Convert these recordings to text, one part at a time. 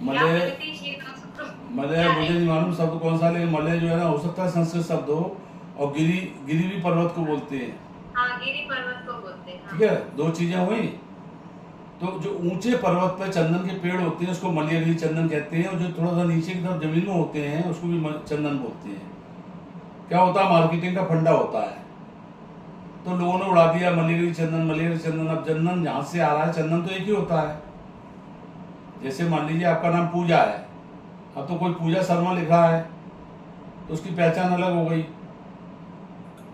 Malay Malay मुझे नहीं मालूम शब्द कौन सा, लेकिन मलय जो है ना, हो सकता है संस्कृत शब्द हो। और गिरी, गिरी भी पर्वत को बोलते हैं। हाँ, गिरी पर्वत को बोलते हैं। ठीक है, दो चीजें हुई। तो जो ऊंचे पर्वत पर चंदन के पेड़ होते हैं उसको मलयगिरी चंदन कहते हैं, और जो थोड़ा सा नीचे की तरफ जमीन में होते हैं उसको भी चंदन बोलते हैं। क्या होता है, मार्केटिंग का फंडा होता है। तो लोगों ने उड़ा दिया मलयगिरी चंदन, मलयगिरी चंदन। अब चंदन जहां से आ रहा है, चंदन तो एक ही होता है। जैसे मान लीजिए आपका नाम पूजा है, अब तो कोई पूजा शर्मा लिखा है तो उसकी पहचान अलग हो गई,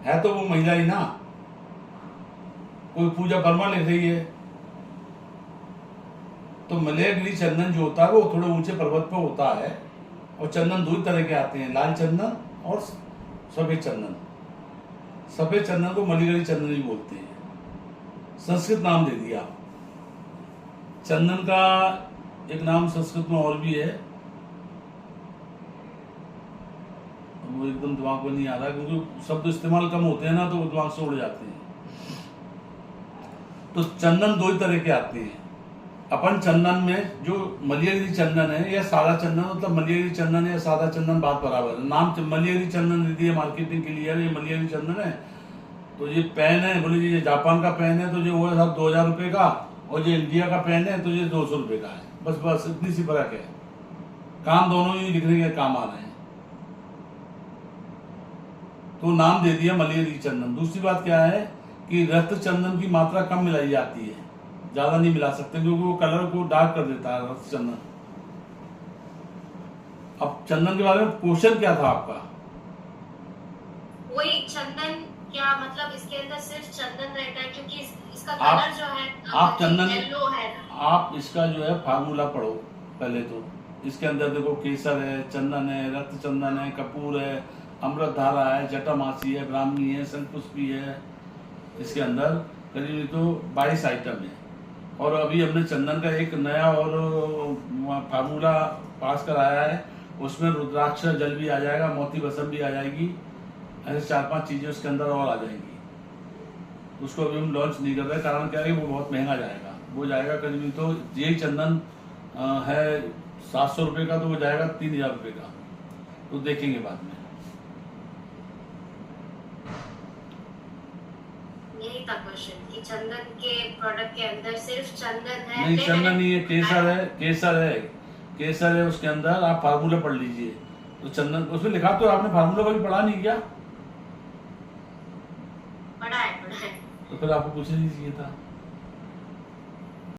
है तो वो महिला ही ना। कोई पूजा वर्मा लिख रही है, तो मलयगिरी चंदन जो होता है वो थोड़े ऊंचे पर्वत पर होता है। और चंदन दो ही तरह के आते हैं, लाल चंदन और सफेद चंदन। सफेद चंदन को मलयगिरी चंदन ही बोलते हैं, संस्कृत नाम दे दिया। चंदन का एक नाम संस्कृत में और भी है, वो एकदम दिमाग में नहीं आ रहा, क्योंकि शब्द इस्तेमाल कम होते हैं ना, तो वो दिमाग से उड़ जाते हैं। तो चंदन दो ही तरह के आते हैं। अपन चंदन में जो मलयगिरी चंदन है या सादा चंदन, मतलब मलयगिरी चंदन है या सादा चंदन बात बराबर है। नाम मलयगिरी चंदन दे दिया मार्केटिंग के लिए, ये मलयगिरी चंदन है। तो ये पेन है, बोले ये जापान का पेन है तो जो वो है साहब 2000 रुपये का, और जो इंडिया का पेन है तो ये 200 रुपये का है। बस इतनी सी फर्क है, काम दोनों ही लिखने के काम आ रहे हैं। तो नाम दे दिया मलयगिरी चंदन। दूसरी बात क्या है कि रक्त चंदन की मात्रा कम मिलाई जाती है, ज्यादा नहीं मिला सकते, क्योंकि वो कलर को डार्क कर देता है रक्त चंदन। अब चंदन के बारे में क्वेश्चन क्या था आपका? वही चंदन क्या मतलब, इसके अंदर सिर्फ चंदन रहता है? क्योंकि इसका कलर जो है आप चंदन, येलो है ना। आप इसका जो है फार्मूला पढ़ो पहले तो। इसके अंदर देखो केसर है, चंदन है, रक्त चंदन है, कपूर है, अमृतधारा है, जटामासी है, ब्राह्मी है, शंखपुष्पी है। इसके अंदर करीब तो 22 आइटम है। और अभी हमने चंदन का एक नया और फार्मूला पास कराया है, उसमें रुद्राक्ष जल भी आ जाएगा, मोती बसम भी आ जाएगी। ऐसे 4-5 चीजें उसके अंदर और आ जाएंगी। उसको अभी हम लॉन्च नहीं कर रहे, कारण क्या है, वो बहुत महंगा जाएगा। वो जाएगा करीब तो यही चंदन है 700 रुपये का, तो वो जाएगा 3000 रुपये का। तो देखेंगे बाद में। यही था क्वेश्चन कि चंदन के प्रोडक्ट के अंदर सिर्फ चंदन है? नहीं, चंदन नहीं है, केसर है, केसर है, केसर है। उसके अंदर आप फार्मूला पढ़ लीजिए, तो चंदन उसमें लिखा तो आपने फार्मूला कभी पढ़ा नहीं क्या? पढ़ा है। तो फिर आपको पूछ नहीं चाहिए था।